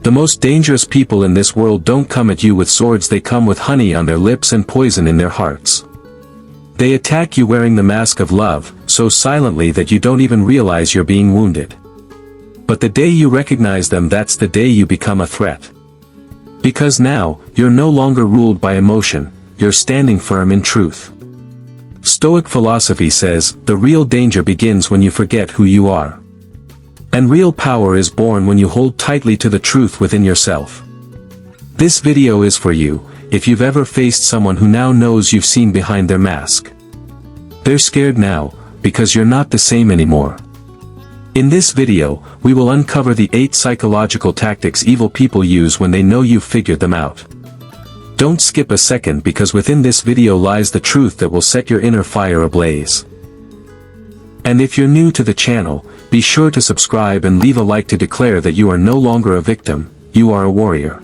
The most dangerous people in this world don't come at you with swords, they come with honey on their lips and poison in their hearts. They attack you wearing the mask of love, so silently that you don't even realize you're being wounded. But the day you recognize them, that's the day you become a threat. Because now, you're no longer ruled by emotion, you're standing firm in truth. Stoic philosophy says, the real danger begins when you forget who you are. And real power is born when you hold tightly to the truth within yourself. This video is for you, if you've ever faced someone who now knows you've seen behind their mask. They're scared now, because you're not the same anymore. In this video, we will uncover the 8 psychological tactics evil people use when they know you've figured them out. Don't skip a second, because within this video lies the truth that will set your inner fire ablaze. And if you're new to the channel, be sure to subscribe and leave a like to declare that you are no longer a victim, you are a warrior.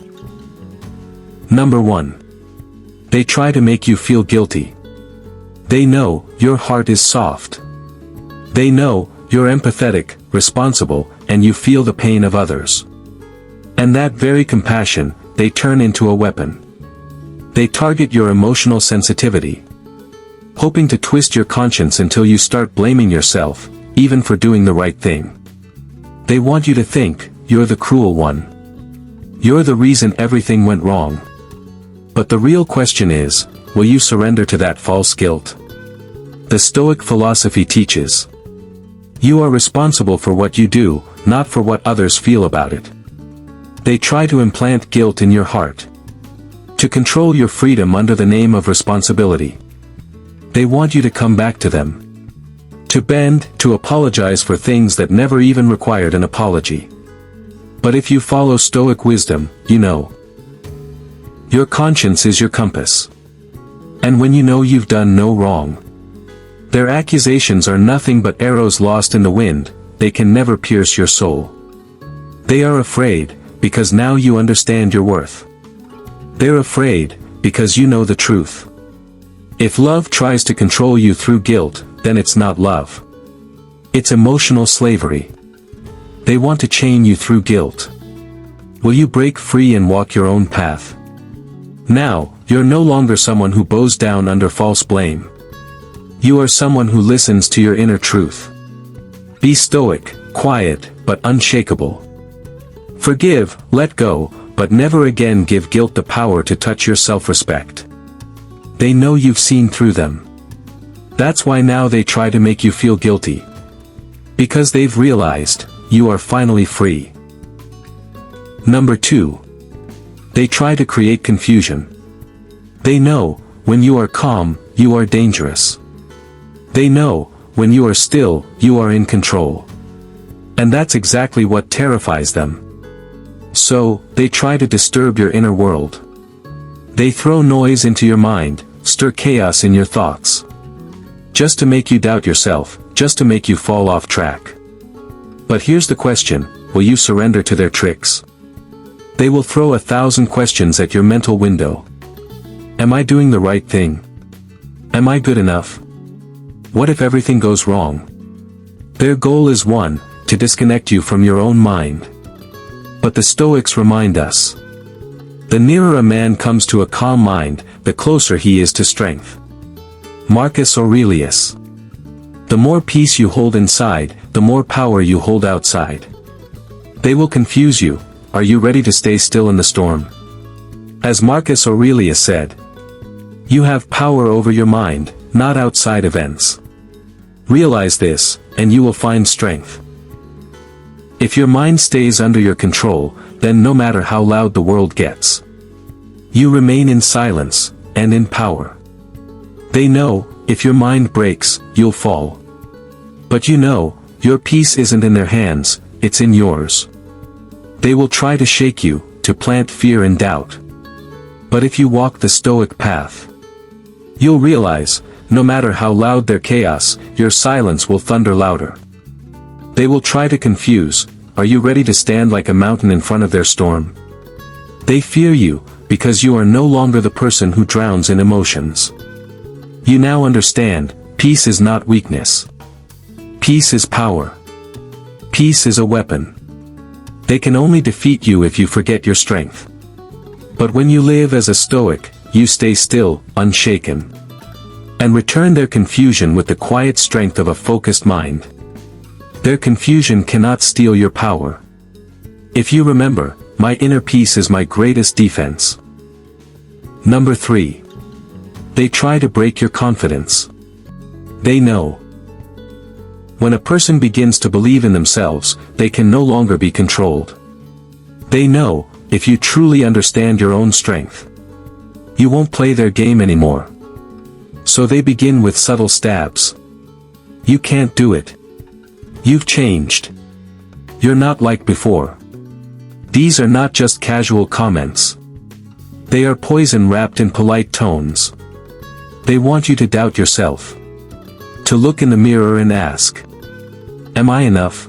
Number 1. They try to make you feel guilty. They know your heart is soft. They know you're empathetic, responsible, and you feel the pain of others. And that very compassion, they turn into a weapon. They target your emotional sensitivity, hoping to twist your conscience until you start blaming yourself, even for doing the right thing. They want you to think, you're the cruel one. You're the reason everything went wrong. But the real question is, will you surrender to that false guilt? The Stoic philosophy teaches, you are responsible for what you do, not for what others feel about it. They try to implant guilt in your heart, to control your freedom under the name of responsibility. They want you to come back to them, to bend, to apologize for things that never even required an apology. But if you follow Stoic wisdom, you know, your conscience is your compass. And when you know you've done no wrong, their accusations are nothing but arrows lost in the wind, they can never pierce your soul. They are afraid, because now you understand your worth. They're afraid, because you know the truth. If love tries to control you through guilt, then it's not love. It's emotional slavery. They want to chain you through guilt. Will you break free and walk your own path? Now, you're no longer someone who bows down under false blame. You are someone who listens to your inner truth. Be stoic, quiet, but unshakable. Forgive, let go, but never again give guilt the power to touch your self-respect. They know you've seen through them. That's why now they try to make you feel guilty. Because they've realized, you are finally free. Number 2. They try to create confusion. They know, when you are calm, you are dangerous. They know, when you are still, you are in control. And that's exactly what terrifies them. So, they try to disturb your inner world. They throw noise into your mind, stir chaos in your thoughts. Just to make you doubt yourself, just to make you fall off track. But here's the question, will you surrender to their tricks? They will throw 1,000 questions at your mental window. Am I doing the right thing? Am I good enough? What if everything goes wrong? Their goal is one, to disconnect you from your own mind. But the Stoics remind us, the nearer a man comes to a calm mind, the closer he is to strength. Marcus Aurelius. The more peace you hold inside, the more power you hold outside. They will confuse you. Are you ready to stay still in the storm? As Marcus Aurelius said, you have power over your mind, not outside events. Realize this, and you will find strength. If your mind stays under your control, then no matter how loud the world gets, you remain in silence, and in power. They know, if your mind breaks, you'll fall. But you know, your peace isn't in their hands, it's in yours. They will try to shake you, to plant fear and doubt. But if you walk the Stoic path, you'll realize, no matter how loud their chaos, your silence will thunder louder. They will try to confuse, are you ready to stand like a mountain in front of their storm? They fear you, because you are no longer the person who drowns in emotions. You now understand, peace is not weakness. Peace is power. Peace is a weapon. They can only defeat you if you forget your strength. But when you live as a Stoic, you stay still, unshaken, and return their confusion with the quiet strength of a focused mind. Their confusion cannot steal your power. If you remember, my inner peace is my greatest defense. Number 3. They try to break your confidence. They know. When a person begins to believe in themselves, they can no longer be controlled. They know, if you truly understand your own strength, you won't play their game anymore. So they begin with subtle stabs. You can't do it. You've changed. You're not like before. These are not just casual comments. They are poison wrapped in polite tones. They want you to doubt yourself. To look in the mirror and ask, am I enough?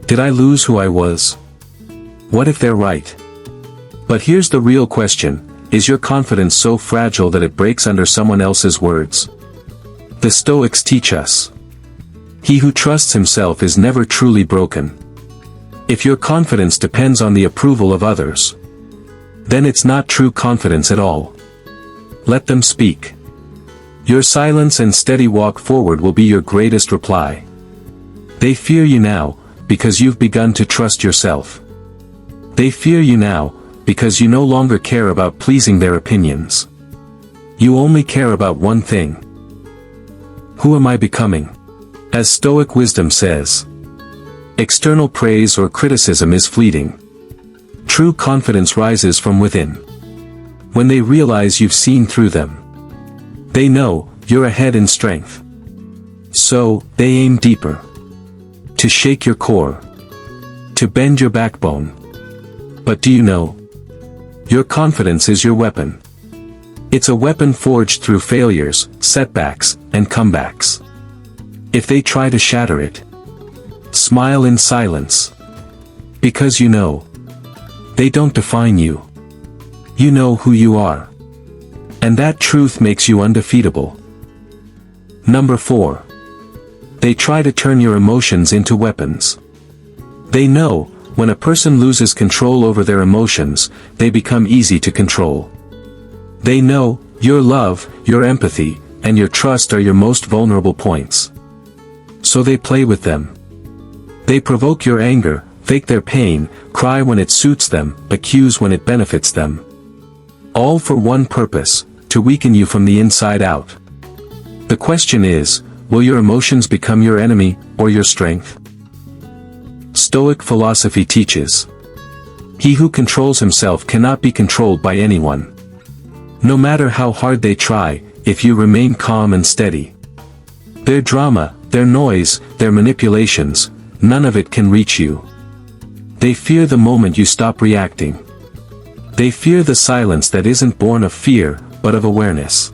Did I lose who I was? What if they're right? But here's the real question, is your confidence so fragile that it breaks under someone else's words? The Stoics teach us, he who trusts himself is never truly broken. If your confidence depends on the approval of others, then it's not true confidence at all. Let them speak. Your silence and steady walk forward will be your greatest reply. They fear you now, because you've begun to trust yourself. They fear you now, because you no longer care about pleasing their opinions. You only care about one thing. Who am I becoming? As Stoic wisdom says, external praise or criticism is fleeting. True confidence rises from within. When they realize you've seen through them, they know you're ahead in strength. So, they aim deeper. To shake your core. To bend your backbone. But do you know? Your confidence is your weapon. It's a weapon forged through failures, setbacks, and comebacks. If they try to shatter it, smile in silence. Because you know, they don't define you. You know who you are. And that truth makes you undefeatable. Number 4. They try to turn your emotions into weapons. They know, when a person loses control over their emotions, they become easy to control. They know, your love, your empathy, and your trust are your most vulnerable points. So they play with them. They provoke your anger, fake their pain, cry when it suits them, accuse when it benefits them. All for one purpose, to weaken you from the inside out. The question is, will your emotions become your enemy, or your strength? Stoic philosophy teaches, he who controls himself cannot be controlled by anyone. No matter how hard they try, if you remain calm and steady. Their drama, their noise, their manipulations, none of it can reach you. They fear the moment you stop reacting. They fear the silence that isn't born of fear, but of awareness.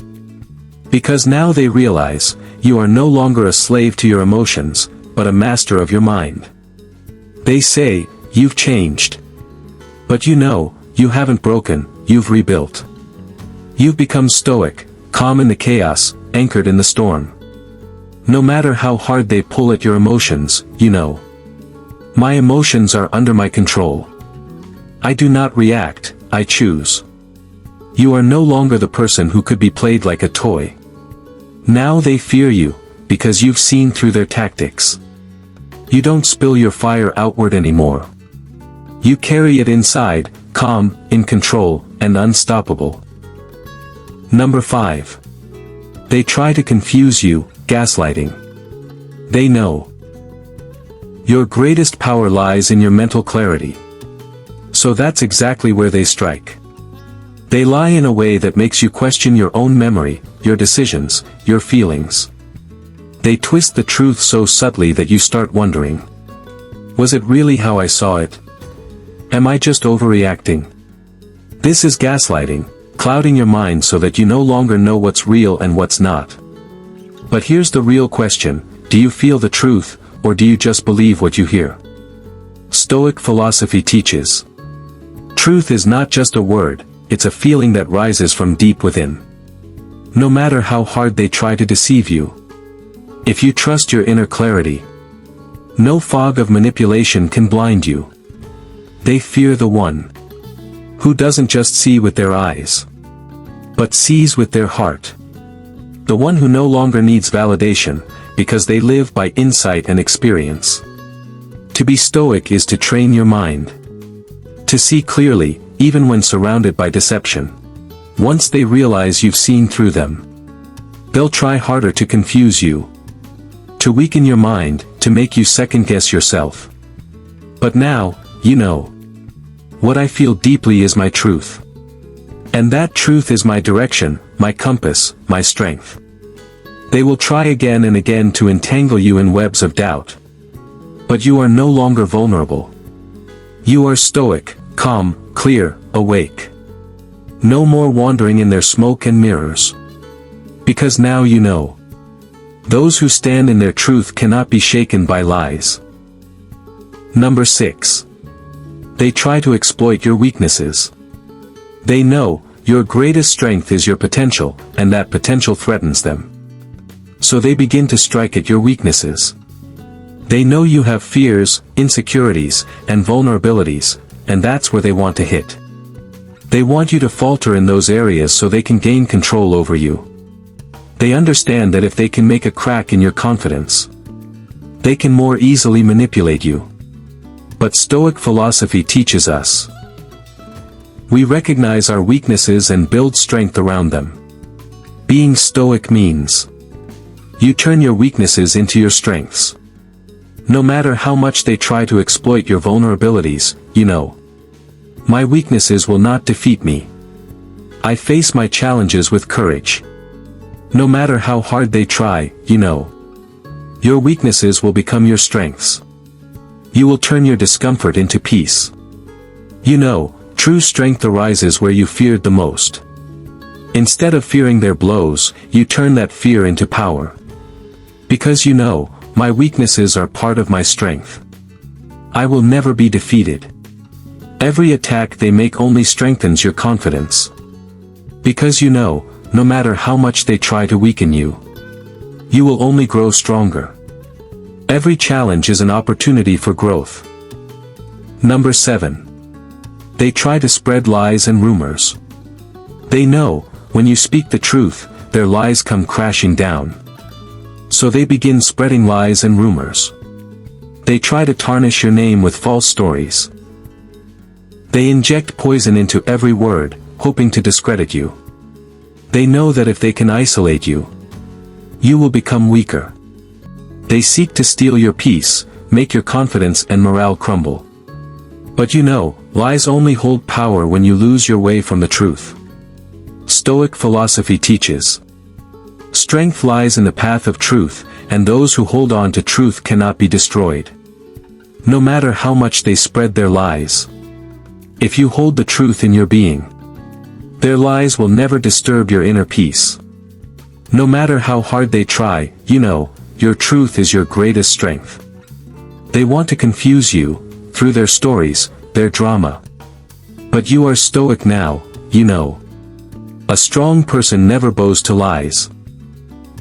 Because now they realize, you are no longer a slave to your emotions, but a master of your mind. They say, you've changed. But you know, you haven't broken, you've rebuilt. You've become stoic, calm in the chaos, anchored in the storm. No matter how hard they pull at your emotions, you know. My emotions are under my control. I do not react, I choose. You are no longer the person who could be played like a toy. Now they fear you, because you've seen through their tactics. You don't spill your fire outward anymore. You carry it inside, calm, in control, and unstoppable. Number 5. They try to confuse you, gaslighting. They know. Your greatest power lies in your mental clarity. So that's exactly where they strike. They lie in a way that makes you question your own memory, your decisions, your feelings. They twist the truth so subtly that you start wondering, was it really how I saw it? Am I just overreacting? This is gaslighting, clouding your mind so that you no longer know what's real and what's not. But here's the real question, do you feel the truth, or do you just believe what you hear? Stoic philosophy teaches, truth is not just a word, it's a feeling that rises from deep within. No matter how hard they try to deceive you, if you trust your inner clarity, no fog of manipulation can blind you. They fear the one who doesn't just see with their eyes, but sees with their heart. The one who no longer needs validation, because they live by insight and experience. To be stoic is to train your mind to see clearly, even when surrounded by deception. Once they realize you've seen through them, they'll try harder to confuse you, to weaken your mind, to make you second-guess yourself. But now, you know. What I feel deeply is my truth. And that truth is my direction, my compass, my strength. They will try again and again to entangle you in webs of doubt. But you are no longer vulnerable. You are stoic, calm, clear, awake. No more wandering in their smoke and mirrors. Because now you know. Those who stand in their truth cannot be shaken by lies. Number 6. They try to exploit your weaknesses. They know your greatest strength is your potential, and that potential threatens them. So they begin to strike at your weaknesses. They know you have fears, insecurities, and vulnerabilities, and that's where they want to hit. They want you to falter in those areas so they can gain control over you. They understand that if they can make a crack in your confidence, they can more easily manipulate you. But Stoic philosophy teaches us. We recognize our weaknesses and build strength around them. Being Stoic means you turn your weaknesses into your strengths. No matter how much they try to exploit your vulnerabilities, you know. My weaknesses will not defeat me. I face my challenges with courage. No matter how hard they try, you know. Your weaknesses will become your strengths. You will turn your discomfort into peace. You know, true strength arises where you feared the most. Instead of fearing their blows, you turn that fear into power. Because you know, my weaknesses are part of my strength. I will never be defeated. Every attack they make only strengthens your confidence. Because you know, no matter how much they try to weaken you, you will only grow stronger. Every challenge is an opportunity for growth. Number 7. They try to spread lies and rumors. They know, when you speak the truth, their lies come crashing down. So they begin spreading lies and rumors. They try to tarnish your name with false stories. They inject poison into every word, hoping to discredit you. They know that if they can isolate you, you will become weaker. They seek to steal your peace, make your confidence and morale crumble. But you know, lies only hold power when you lose your way from the truth. Stoic philosophy teaches. Strength lies in the path of truth, and those who hold on to truth cannot be destroyed. No matter how much they spread their lies. If you hold the truth in your being, their lies will never disturb your inner peace. No matter how hard they try, you know, your truth is your greatest strength. They want to confuse you, through their stories, their drama. But you are stoic now, you know. A strong person never bows to lies.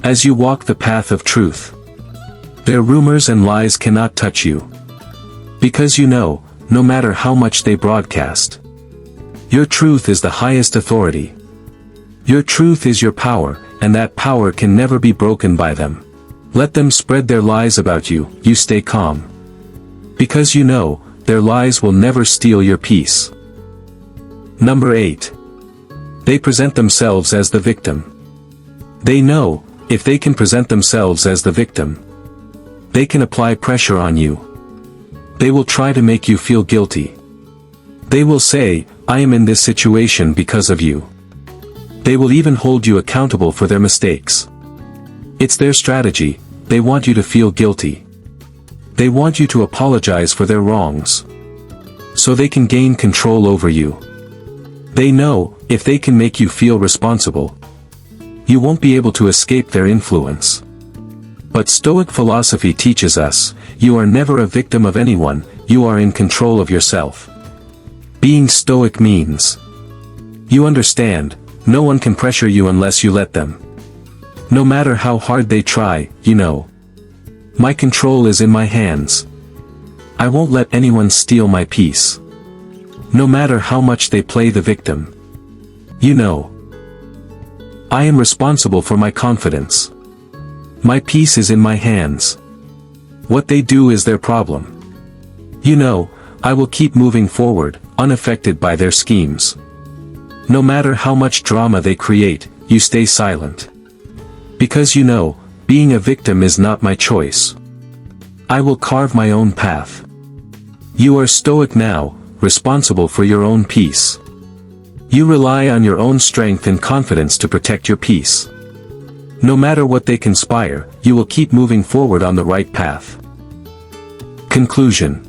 As you walk the path of truth, their rumors and lies cannot touch you. Because you know, no matter how much they broadcast, your truth is the highest authority. Your truth is your power, and that power can never be broken by them. Let them spread their lies about you, you stay calm. Because you know, their lies will never steal your peace. Number 8. They present themselves as the victim. They know, if they can present themselves as the victim, they can apply pressure on you. They will try to make you feel guilty. They will say, I am in this situation because of you. They will even hold you accountable for their mistakes. It's their strategy. They want you to feel guilty. They want you to apologize for their wrongs, so they can gain control over you. They know, if they can make you feel responsible, you won't be able to escape their influence. But Stoic philosophy teaches us, you are never a victim of anyone, you are in control of yourself. Being Stoic means you understand, no one can pressure you unless you let them. No matter how hard they try, you know. My control is in my hands. I won't let anyone steal my peace. no matter how much they play the victim. You know, I am responsible for my confidence. My peace is in my hands. What they do is their problem. You know, I will keep moving forward, unaffected by their schemes. No matter how much drama they create, you stay silent. Because you know, being a victim is not my choice. I will carve my own path. You are stoic now, responsible for your own peace. You rely on your own strength and confidence to protect your peace. No matter what they conspire, you will keep moving forward on the right path. Conclusion.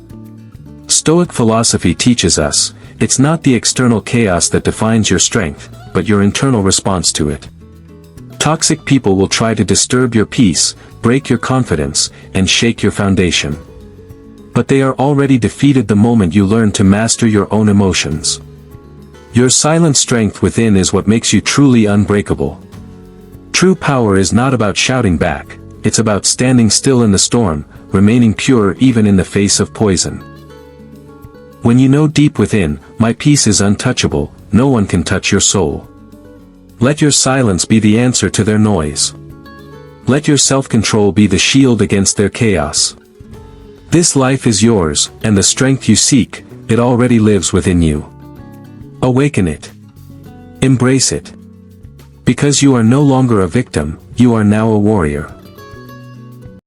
Stoic philosophy teaches us, it's not the external chaos that defines your strength, but your internal response to it. Toxic people will try to disturb your peace, break your confidence, and shake your foundation. But they are already defeated the moment you learn to master your own emotions. Your silent strength within is what makes you truly unbreakable. True power is not about shouting back, it's about standing still in the storm, remaining pure even in the face of poison. When you know deep within, my peace is untouchable, no one can touch your soul. Let your silence be the answer to their noise. Let your self-control be the shield against their chaos. This life is yours, and the strength you seek, it already lives within you. Awaken it. Embrace it. Because you are no longer a victim, you are now a warrior.